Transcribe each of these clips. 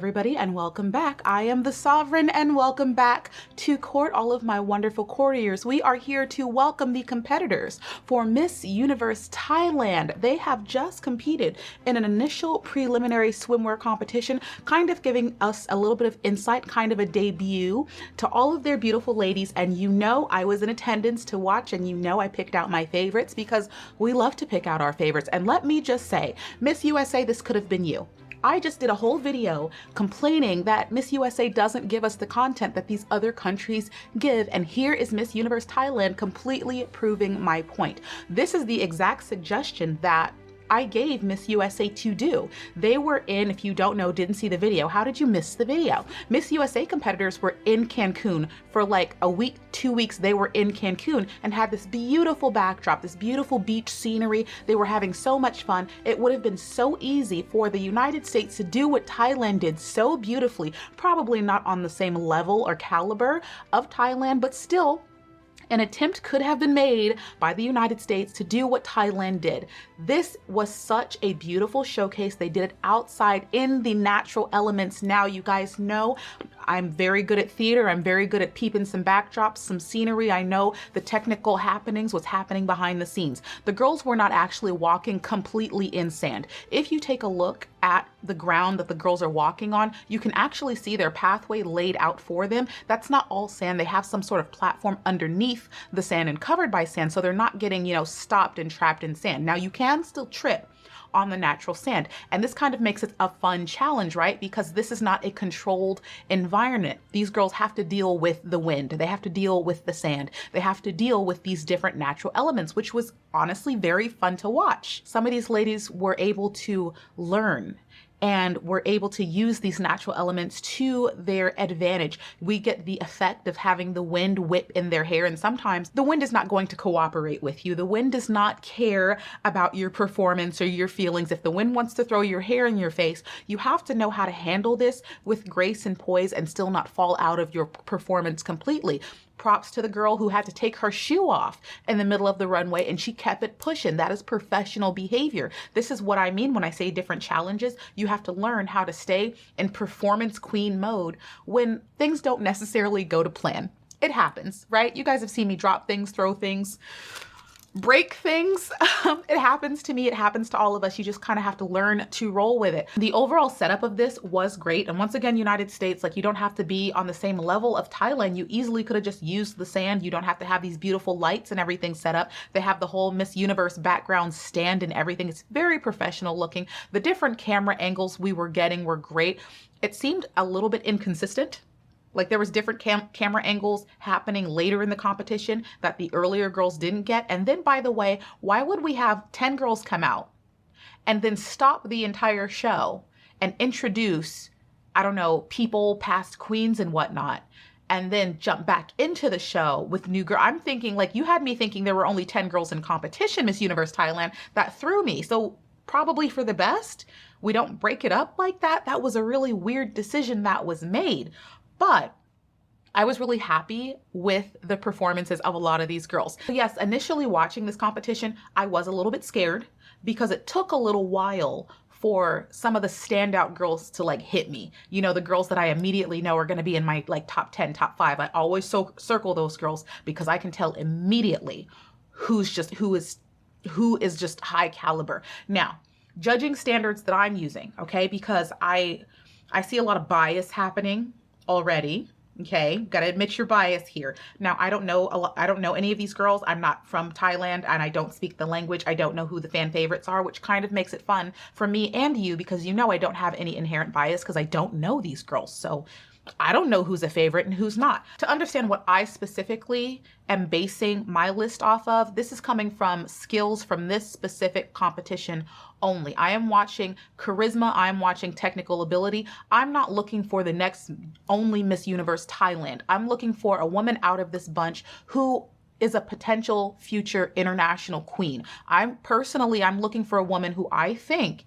everybody, and welcome back. I am the Sovereign, and welcome back to court, all of my wonderful courtiers. We are here to welcome the competitors for Miss Universe Thailand. They have just competed in an initial preliminary swimwear competition, kind of giving us a little bit of insight, kind of a debut to all of their beautiful ladies. And you know I was in attendance to watch, and you know I picked out my favorites because we love to pick out our favorites. And let me just say, Miss USA, this could have been you. I just did a whole video complaining that Miss USA doesn't give us the content that these other countries give, and here is Miss Universe Thailand completely proving my point. This is the exact suggestion that I gave Miss USA to do. They were in, if you don't know, didn't see the video, how did you miss the video? Miss USA competitors were in Cancun for like a week, 2 weeks. They were in Cancun and had this beautiful backdrop, this beautiful beach scenery. They were having so much fun. It would have been so easy for the United States to do what Thailand did so beautifully, probably not on the same level or caliber of Thailand, but still, an attempt could have been made by the United States to do what Thailand did. This was such a beautiful showcase. They did it outside in the natural elements. Now, you guys know I'm very good at theater. I'm very good at peeping some backdrops, some scenery. I know the technical happenings, what's happening behind the scenes. The girls were not actually walking completely in sand. If you take a look at the ground that the girls are walking on, you can actually see their pathway laid out for them. That's not all sand. They have some sort of platform underneath the sand and covered by sand, so they're not getting, stopped and trapped in sand. Now, you can still trip on the natural sand, and this kind of makes it a fun challenge, right? Because this is not a controlled environment. These girls have to deal with the wind, they have to deal with the sand, they have to deal with these different natural elements, which was honestly very fun to watch. Some of these ladies were able to learn and were able to use these natural elements to their advantage. We get the effect of having the wind whip in their hair, and sometimes the wind is not going to cooperate with you. The wind does not care about your performance or your feelings. If the wind wants to throw your hair in your face, you have to know how to handle this with grace and poise and still not fall out of your performance completely. Props to the girl who had to take her shoe off in the middle of the runway and she kept it pushing. That is professional behavior. This is what I mean when I say different challenges. You have to learn how to stay in performance queen mode when things don't necessarily go to plan. It happens, right? You guys have seen me drop things, throw things, break things. It happens to me. It happens to all of us. You just kind of have to learn to roll with it. The overall setup of this was great. And once again, United States, like, you don't have to be on the same level of Thailand. You easily could have just used the sand. You don't have to have these beautiful lights and everything set up. They have the whole Miss Universe background stand and everything. It's very professional looking. The different camera angles we were getting were great. It seemed a little bit inconsistent. Like, there was different camera angles happening later in the competition that the earlier girls didn't get. And then, by the way, why would we have 10 girls come out and then stop the entire show and introduce, I don't know, people, past queens and whatnot, and then jump back into the show with new girl? I'm thinking, like, you had me thinking there were only 10 girls in competition, Miss Universe Thailand. That threw me. So probably for the best, we don't break it up like that. That was a really weird decision that was made. But I was really happy with the performances of a lot of these girls. Yes, initially watching this competition, I was a little bit scared because it took a little while for some of the standout girls to like hit me. The girls that I immediately know are going to be in my like top 10, top 5. I always circle those girls because I can tell immediately who is just high caliber. Now, judging standards that I'm using, okay, because I see a lot of bias happening already. Okay, gotta admit your bias here. Now, I don't know any of these girls. I'm not from Thailand and I don't speak the language. I don't know who the fan favorites are, which kind of makes it fun for me and you because I don't have any inherent bias because I don't know these girls. So I don't know who's a favorite and who's not. To understand what I specifically am basing my list off of, this is coming from skills from this specific competition only. I am watching charisma. I am watching technical ability. I'm not looking for the next only Miss Universe Thailand. I'm looking for a woman out of this bunch who is a potential future international queen. I'm looking for a woman who I think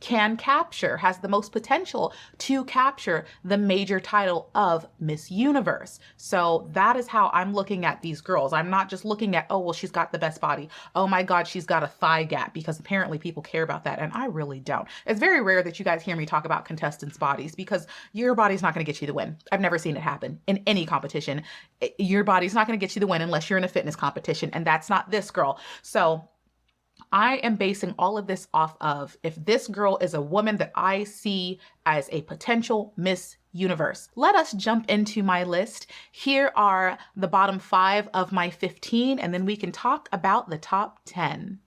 can capture, has the most potential to capture the major title of Miss Universe. So that is how I'm looking at these girls. I'm not just looking at, oh, well, she's got the best body. Oh my God, she's got a thigh gap, because apparently people care about that. And I really don't. It's very rare that you guys hear me talk about contestants' bodies, because your body's not going to get you the win. I've never seen it happen in any competition. Your body's not going to get you the win unless you're in a fitness competition. And that's not this girl. So I am basing all of this off of if this girl is a woman that I see as a potential Miss Universe. Let us jump into my list. Here are the bottom 5 of my 15, and then we can talk about the top 10.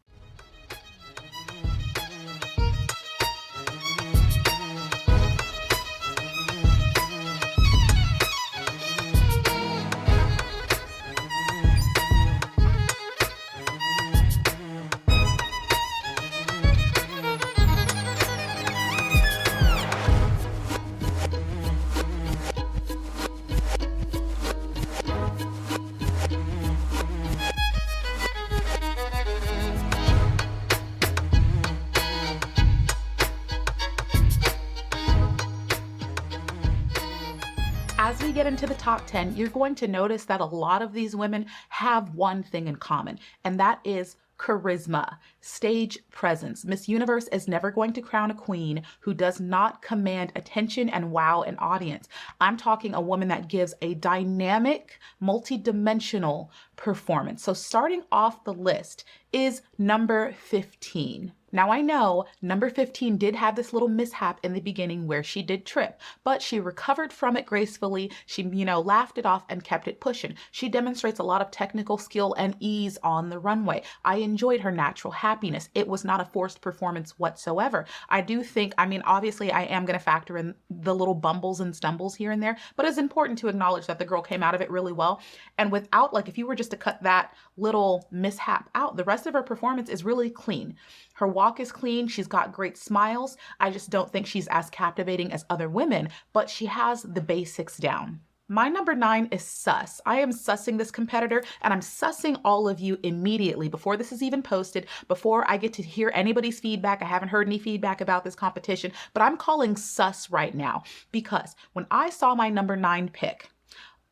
As we get into the top 10, you're going to notice that a lot of these women have one thing in common, and that is charisma, stage presence. Miss Universe is never going to crown a queen who does not command attention and wow an audience. I'm talking a woman that gives a dynamic, multi-dimensional performance. So starting off the list is number 15. Now I know number 15 did have this little mishap in the beginning where she did trip, but she recovered from it gracefully. She, laughed it off and kept it pushing. She demonstrates a lot of technical skill and ease on the runway. I enjoyed her natural happiness. It was not a forced performance whatsoever. I do think, obviously I am going to factor in the little bumbles and stumbles here and there, but it's important to acknowledge that the girl came out of it really well. And without, if you were just to cut that little mishap out, the rest of her performance is really clean. Her walk is clean. She's got great smiles. I just don't think she's as captivating as other women, but she has the basics down. My number 9 is sus. I am sussing this competitor, and I'm sussing all of you immediately before this is even posted, before I get to hear anybody's feedback. I haven't heard any feedback about this competition, but I'm calling sus right now because when I saw my number 9 pick,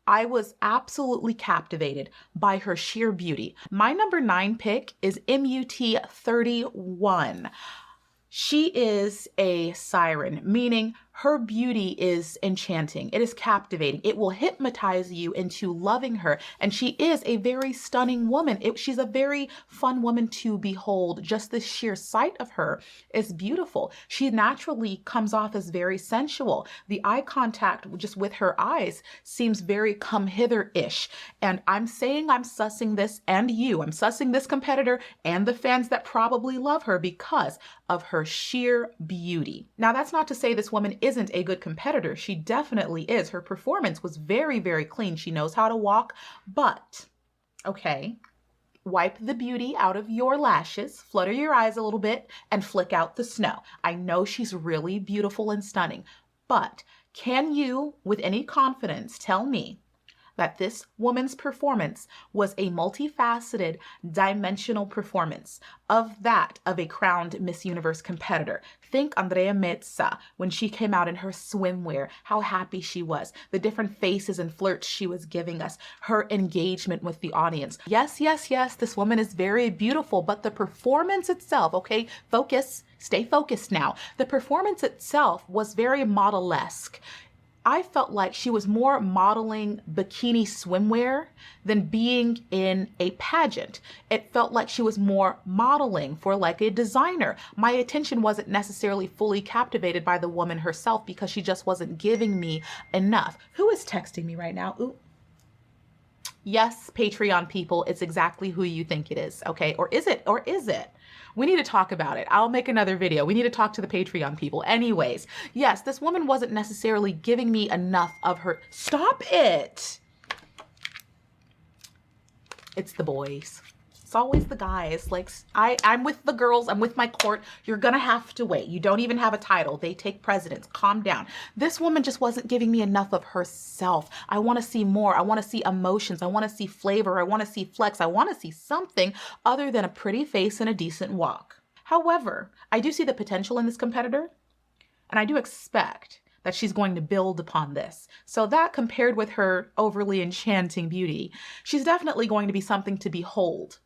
I was absolutely captivated by her sheer beauty. My number 9 pick is MUT 31. She is a siren, meaning her beauty is enchanting. It is captivating. It will hypnotize you into loving her. And she is a very stunning woman. She's a very fun woman to behold. Just the sheer sight of her is beautiful. She naturally comes off as very sensual. The eye contact just with her eyes seems very come hither-ish. And I'm saying I'm sussing this and you. I'm sussing this competitor and the fans that probably love her because of her sheer beauty. Now, that's not to say this woman isn't a good competitor. She definitely is. Her performance was very, very clean. She knows how to walk, but okay, wipe the beauty out of your lashes, flutter your eyes a little bit, and flick out the snow. I know she's really beautiful and stunning, but can you, with any confidence, tell me that this woman's performance was a multifaceted, dimensional performance of a crowned Miss Universe competitor? Think Andrea Mezza when she came out in her swimwear, how happy she was, the different faces and flirts she was giving us, her engagement with the audience. Yes, yes, yes, this woman is very beautiful, but the performance itself, okay, focus, stay focused now. The performance itself was very model-esque. I felt like she was more modeling bikini swimwear than being in a pageant. It felt like she was more modeling for like a designer. My attention wasn't necessarily fully captivated by the woman herself because she just wasn't giving me enough. Who is texting me right now? Ooh. Yes, Patreon people, it's exactly who you think it is, okay? Or is it? Or is it? We need to talk about it. I'll make another video. We need to talk to the Patreon people. Anyways, yes, this woman wasn't necessarily giving me enough of her. Stop it. It's the boys. It's always the guys. Like, I'm with the girls. I'm with my court. You're going to have to wait. You don't even have a title. They take precedence. Calm down. This woman just wasn't giving me enough of herself. I want to see more. I want to see emotions. I want to see flavor. I want to see flex. I want to see something other than a pretty face and a decent walk. However, I do see the potential in this competitor, and I do expect that she's going to build upon this. So that, compared with her overly enchanting beauty, she's definitely going to be something to behold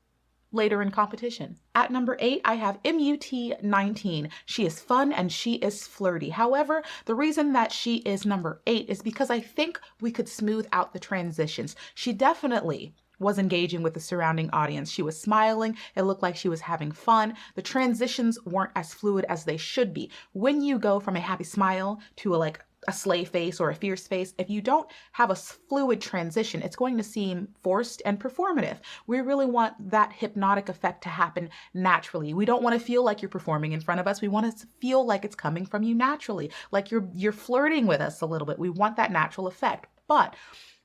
later in competition. At number 8, I have MUT19. She is fun and she is flirty. However, the reason that she is number 8 is because I think we could smooth out the transitions. She definitely was engaging with the surrounding audience. She was smiling. It looked like she was having fun. The transitions weren't as fluid as they should be. When you go from a happy smile to a slay face or a fierce face, if you don't have a fluid transition, it's going to seem forced and performative. We really want that hypnotic effect to happen naturally. We don't want to feel like you're performing in front of us. We want to feel like it's coming from you naturally, like you're flirting with us a little bit. We want that natural effect. But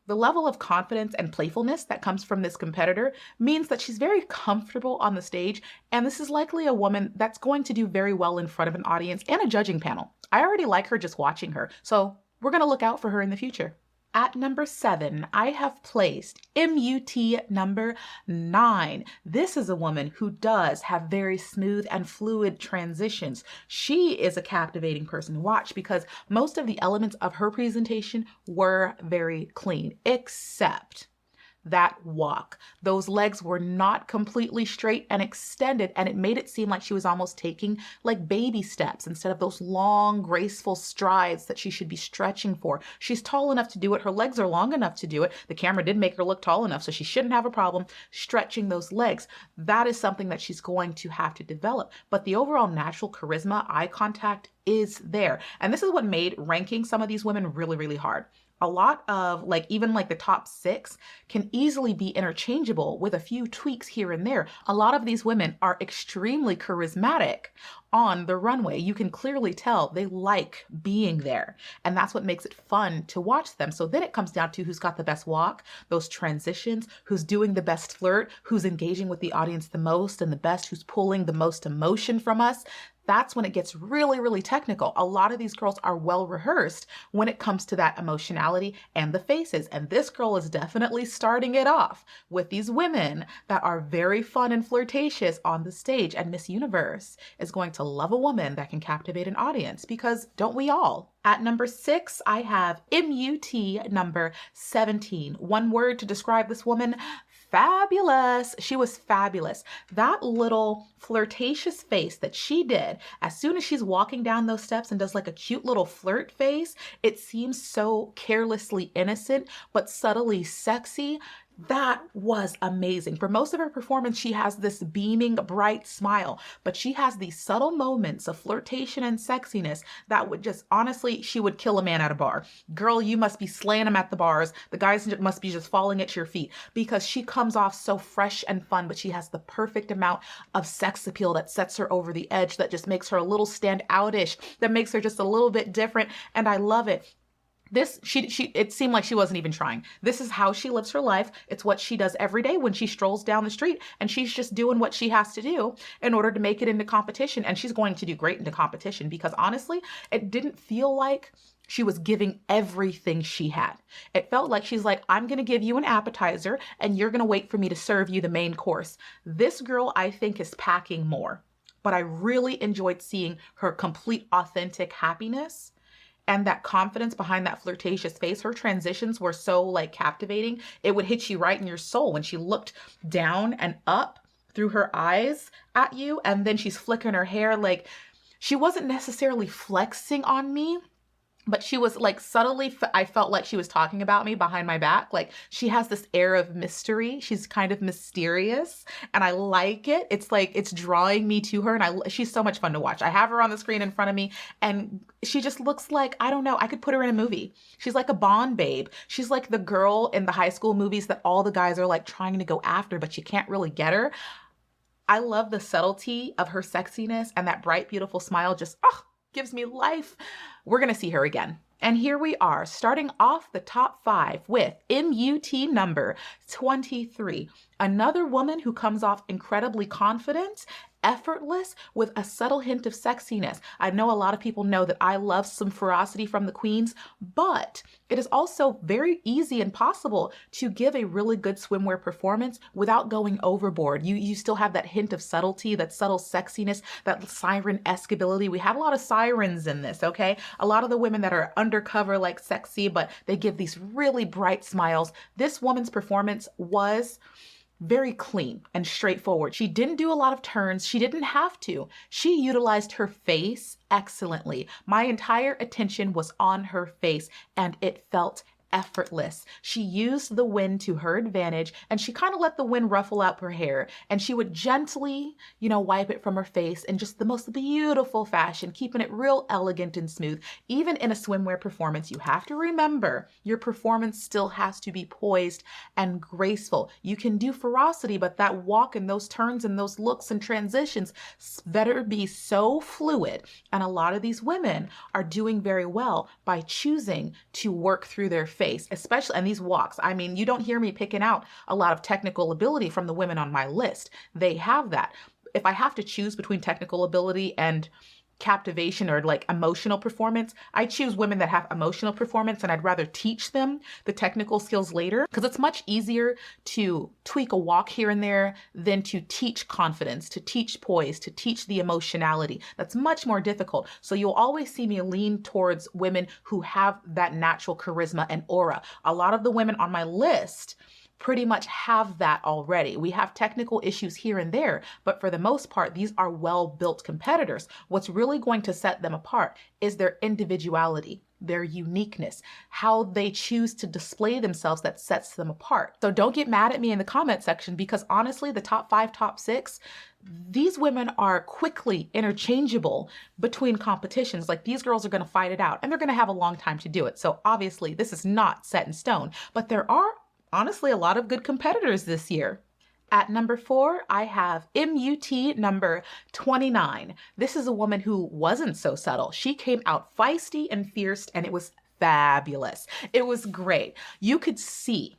the level of confidence and playfulness that comes from this competitor means that she's very comfortable on the stage, and this is likely a woman that's going to do very well in front of an audience and a judging panel. I already like her just watching her, so we're going to look out for her in the future. At number 7, I have placed MUT number 9. This is a woman who does have very smooth and fluid transitions. She is a captivating person to watch because most of the elements of her presentation were very clean, except that walk. Those legs were not completely straight and extended, and it made it seem like she was almost taking like baby steps instead of those long, graceful strides that she should be stretching for. She's tall enough to do it. Her legs are long enough to do it. The camera did make her look tall enough, so she shouldn't have a problem stretching those legs. That is something that she's going to have to develop. But the overall natural charisma, eye contact is there. And this is what made ranking some of these women really, really hard. A lot of even the top 6 can easily be interchangeable with a few tweaks here and there. A lot of these women are extremely charismatic on the runway. You can clearly tell they like being there, and that's what makes it fun to watch them. So then it comes down to who's got the best walk, those transitions, who's doing the best flirt, who's engaging with the audience the most and the best, who's pulling the most emotion from us. That's when it gets really, really technical. A lot of these girls are well rehearsed when it comes to that emotionality and the faces. And this girl is definitely starting it off with these women that are very fun and flirtatious on the stage. And Miss Universe is going to love a woman that can captivate an audience, because don't we all? At number 6, I have MUT number 17. One word to describe this woman: fabulous. She was fabulous. That little flirtatious face that she did as soon as she's walking down those steps and does a cute little flirt face, it seems so carelessly innocent but subtly sexy. That was amazing. For most of her performance, she has this beaming, bright smile, but she has these subtle moments of flirtation and sexiness that would just, honestly, she would kill a man at a bar. Girl, you must be slaying them at the bars. The guys must be just falling at your feet, because she comes off so fresh and fun, but she has the perfect amount of sex appeal that sets her over the edge, that just makes her a little standoutish, that makes her just a little bit different, and I love it. It seemed like she wasn't even trying. This is how she lives her life. It's what she does every day when she strolls down the street, and she's just doing what she has to do in order to make it into competition. And she's going to do great into competition, because honestly, it didn't feel like she was giving everything she had. It felt like she's like, I'm going to give you an appetizer and you're going to wait for me to serve you the main course. This girl, I think, is packing more, but I really enjoyed seeing her complete, authentic happiness and that confidence behind that flirtatious face. Her transitions were so captivating. It would hit you right in your soul when she looked down and up through her eyes at you, and then she's flicking her hair. She wasn't necessarily flexing on me, but she was subtly, I felt like she was talking about me behind my back. She has this air of mystery. She's kind of mysterious, and I like it. It's drawing me to her, and she's so much fun to watch. I have her on the screen in front of me, and she just looks like, I don't know, I could put her in a movie. She's like a Bond babe. She's like the girl in the high school movies that all the guys are trying to go after, but you can't really get her. I love the subtlety of her sexiness, and that bright, beautiful smile just, gives me life. We're going to see her again. And here we are, starting off the top 5 with MUT number 23. Another woman who comes off incredibly confident effortless with a subtle hint of sexiness. I know a lot of people know that I love some ferocity from the queens, but it is also very easy and possible to give a really good swimwear performance without going overboard. You still have that hint of subtlety, that subtle sexiness, that siren-esque ability. We had a lot of sirens in this, okay? A lot of the women that are undercover like sexy, but they give these really bright smiles. This woman's performance was very clean and straightforward. She didn't do a lot of turns. She didn't have to. She utilized her face excellently. My entire attention was on her face and it felt effortless. She used the wind to her advantage and she kind of let the wind ruffle up her hair and she would gently, wipe it from her face in just the most beautiful fashion, keeping it real elegant and smooth. Even in a swimwear performance, you have to remember your performance still has to be poised and graceful. You can do ferocity, but that walk and those turns and those looks and transitions better be so fluid. And a lot of these women are doing very well by choosing to work through their face, especially in these walks. I mean, you don't hear me picking out a lot of technical ability from the women on my list. They have that. If I have to choose between technical ability and captivation or like emotional performance, I choose women that have emotional performance, and I'd rather teach them the technical skills later because it's much easier to tweak a walk here and there than to teach confidence, to teach poise, to teach the emotionality. That's much more difficult. So you'll always see me lean towards women who have that natural charisma and aura. A lot of the women on my list pretty much have that already. We have technical issues here and there, but for the most part, these are well-built competitors. What's really going to set them apart is their individuality, their uniqueness, how they choose to display themselves that sets them apart. So don't get mad at me in the comment section because honestly, the top 5, top 6, these women are quickly interchangeable between competitions. Like these girls are going to fight it out and they're going to have a long time to do it. So obviously this is not set in stone, but there are honestly a lot of good competitors this year. At number 4, I have MUT number 29. This is a woman who wasn't so subtle. She came out feisty and fierce and it was fabulous. It was great. You could see,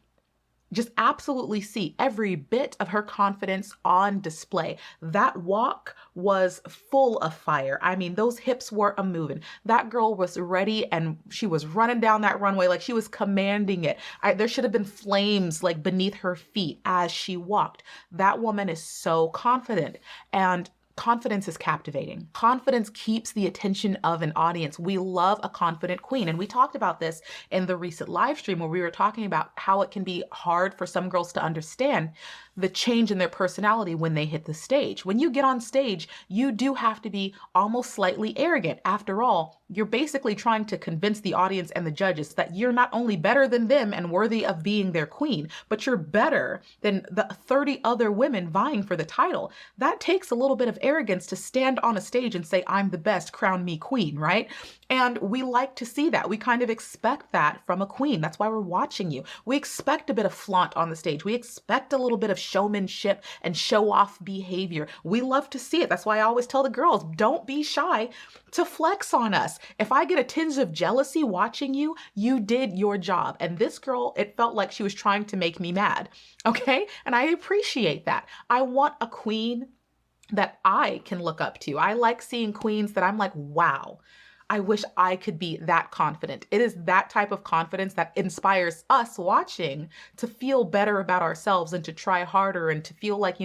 just absolutely see every bit of her confidence on display. That walk was full of fire. I mean, those hips were a moving. That girl was ready and she was running down that runway like she was commanding it. There should have been flames like beneath her feet as she walked. That woman is so confident, and confidence is captivating. Confidence keeps the attention of an audience. We love a confident queen. And we talked about this in the recent live stream where we were talking about how it can be hard for some girls to understand the change in their personality when they hit the stage. When you get on stage, you do have to be almost slightly arrogant. After all, you're basically trying to convince the audience and the judges that you're not only better than them and worthy of being their queen, but you're better than the 30 other women vying for the title. That takes a little bit of arrogance to stand on a stage and say, I'm the best, crown me queen, right? And we like to see that. We kind of expect that from a queen. That's why we're watching you. We expect a bit of flaunt on the stage. We expect a little bit of showmanship and show off behavior. We love to see it. That's why I always tell the girls, don't be shy to flex on us. If I get a tinge of jealousy watching you, you did your job. And this girl, it felt like she was trying to make me mad. Okay? And I appreciate that. I want a queen that I can look up to. I like seeing queens that I'm like, wow, I wish I could be that confident. It is that type of confidence that inspires us watching to feel better about ourselves and to try harder and to feel like,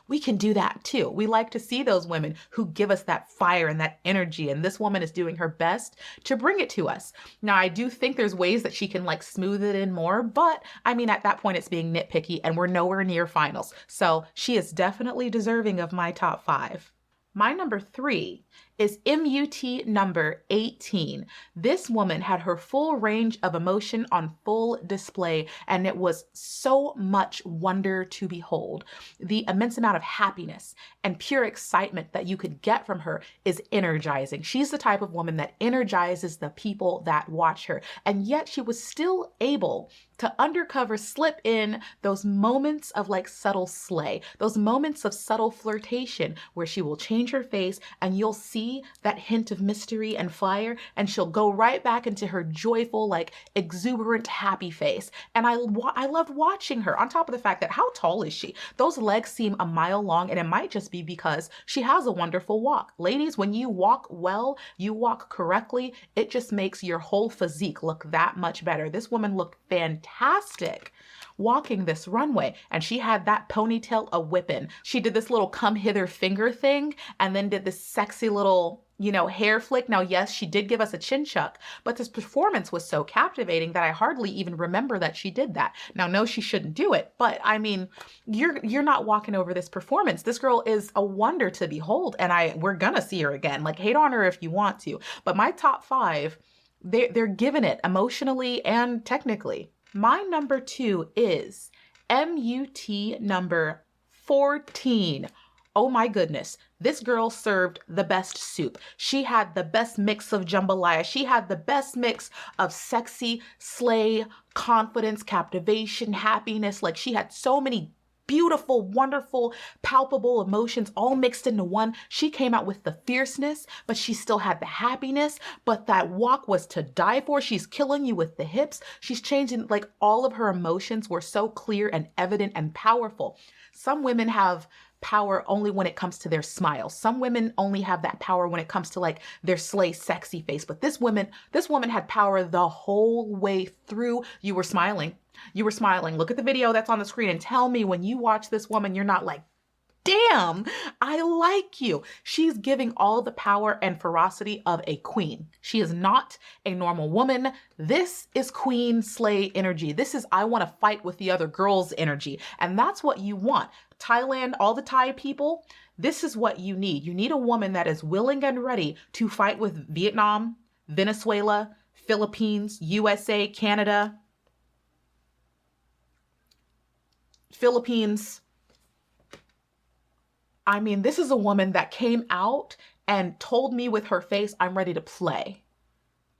we can do that too. We like to see those women who give us that fire and that energy. And this woman is doing her best to bring it to us. Now, I do think there's ways that she can like smooth it in more, but I mean, at that point it's being nitpicky and we're nowhere near finals. So she is definitely deserving of my top 5. My number 3 is MUT number 18. This woman had her full range of emotion on full display, and it was so much wonder to behold. The immense amount of happiness and pure excitement that you could get from her is energizing. She's the type of woman that energizes the people that watch her, and yet she was still able to undercover slip in those moments of like subtle slay, those moments of subtle flirtation where she will change her face and you'll see see that hint of mystery and fire, and she'll go right back into her joyful, like exuberant, happy face. And I loved watching her, on top of the fact that how tall is she? Those legs seem a mile long, and it might just be because she has a wonderful walk. Ladies, when you walk well, you walk correctly, it just makes your whole physique look that much better. This woman looked fantastic walking this runway, and she had that ponytail a whippin'. She did this little come hither finger thing, and then did this sexy little, you know, hair flick. Now, yes, she did give us a chin chuck, but this performance was so captivating that I hardly even remember that she did that. Now, no, she shouldn't do it, but I mean, you're not walking over this performance. This girl is a wonder to behold, and we're gonna see her again. Like, hate on her if you want to, but my top 5, they're giving it emotionally and technically. My number 2 is MUT number 14. Oh my goodness. This girl served the best soup. She had the best mix of jambalaya. She had the best mix of sexy, slay, confidence, captivation, happiness. Like, she had so many beautiful, wonderful, palpable emotions all mixed into one. She came out with the fierceness, but she still had the happiness, but that walk was to die for. She's killing you with the hips. She's changing, like, all of her emotions were so clear and evident and powerful. Some women have power only when it comes to their smile. Some women only have that power when it comes to, like, their slay sexy face. But this woman had power the whole way through. You were smiling. You were smiling. Look at the video that's on the screen and tell me when you watch this woman, you're not like, damn, I like you. She's giving all the power and ferocity of a queen. She is not a normal woman. This is queen slay energy. This is, I want to fight with the other girls energy. And that's what you want. Thailand, all the Thai people, this is what you need. You need a woman that is willing and ready to fight with Vietnam, Venezuela, Philippines, USA, Canada, Philippines. I mean, this is a woman that came out and told me with her face, I'm ready to play.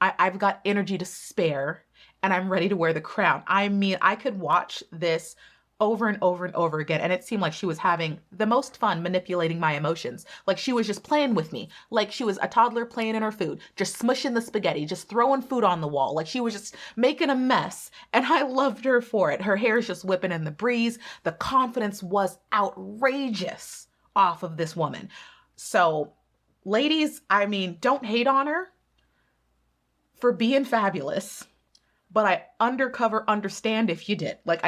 I've got energy to spare, and I'm ready to wear the crown. I mean, I could watch this over and over and over again, and it seemed like she was having the most fun manipulating my emotions. Like, she was just playing with me. Like, she was a toddler playing in her food, just smushing the spaghetti, just throwing food on the wall. Like, she was just making a mess, and I loved her for it. Her hair is just whipping in the breeze. The confidence was outrageous off of this woman. So, ladies, I mean, don't hate on her for being fabulous, but I undercover understand if you did. Like,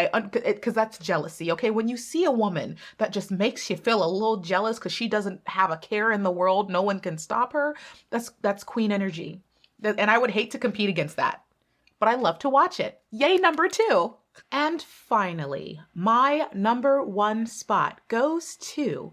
because that's jealousy, okay? When you see a woman that just makes you feel a little jealous because she doesn't have a care in the world, no one can stop her, that's queen energy. And I would hate to compete against that, but I love to watch it. Yay, number 2. And finally, my number 1 spot goes to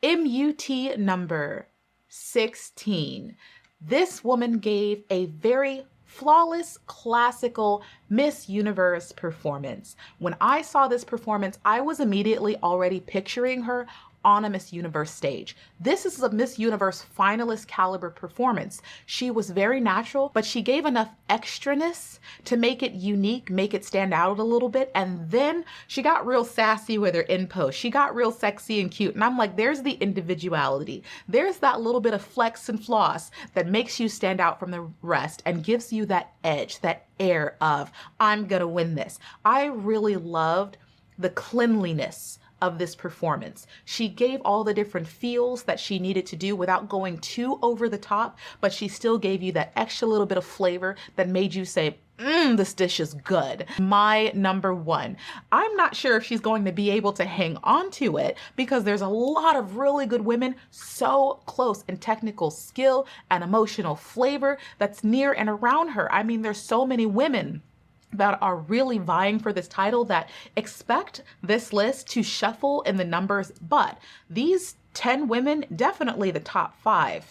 MUT number 16. This woman gave a very flawless, classical Miss Universe performance. When I saw this performance, I was immediately already picturing her on a Miss Universe stage. This is a Miss Universe finalist caliber performance. She was very natural, but she gave enough extraness to make it unique, make it stand out a little bit. And then she got real sassy with her in post. She got real sexy and cute. And I'm like, there's the individuality. There's that little bit of flex and floss that makes you stand out from the rest and gives you that edge, that air of, I'm gonna win this. I really loved the cleanliness of this performance. She gave all the different feels that she needed to do without going too over the top, but she still gave you that extra little bit of flavor that made you say, this dish is good. My number 1. I'm not sure if she's going to be able to hang on to it because there's a lot of really good women so close in technical skill and emotional flavor that's near and around her. I mean, there's so many women that are really vying for this title that expect this list to shuffle in the numbers, but these 10 women, definitely the top 5,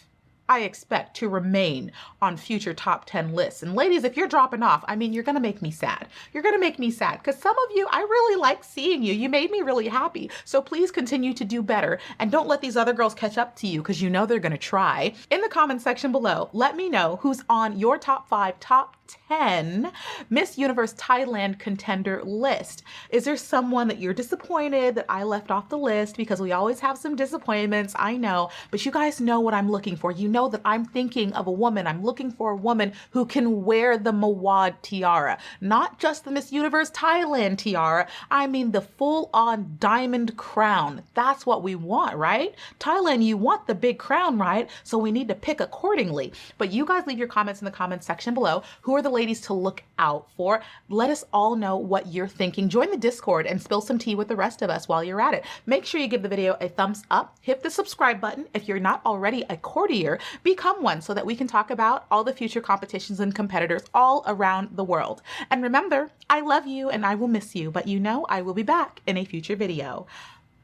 I expect to remain on future top 10 lists. And ladies, if you're dropping off, I mean, you're gonna make me sad. You're gonna make me sad because some of you, I really like seeing you. You made me really happy. So please continue to do better and don't let these other girls catch up to you because you know they're gonna try. In the comment section below, let me know who's on your top 5, top 10 Miss Universe Thailand contender list. Is there someone that you're disappointed that I left off the list? Because we always have some disappointments, I know, but you guys know what I'm looking for. You know that I'm thinking of a woman. I'm looking for a woman who can wear the Mawad tiara, not just the Miss Universe Thailand tiara. I mean the full-on diamond crown. That's what we want, right? Thailand, you want the big crown, right? So we need to pick accordingly. But you guys leave your comments in the comments section below. Who are the ladies to look out for? Let us all know what you're thinking. Join the Discord and spill some tea with the rest of us while you're at it. Make sure you give the video a thumbs up. Hit the subscribe button. If you're not already a courtier, become one so that we can talk about all the future competitions and competitors all around the world. And remember, I love you and I will miss you, but you know I will be back in a future video.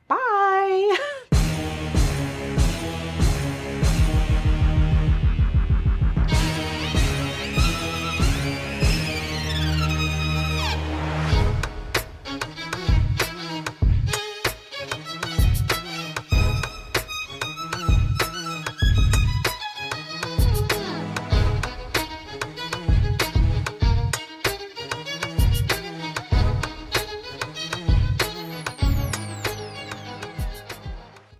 Bye.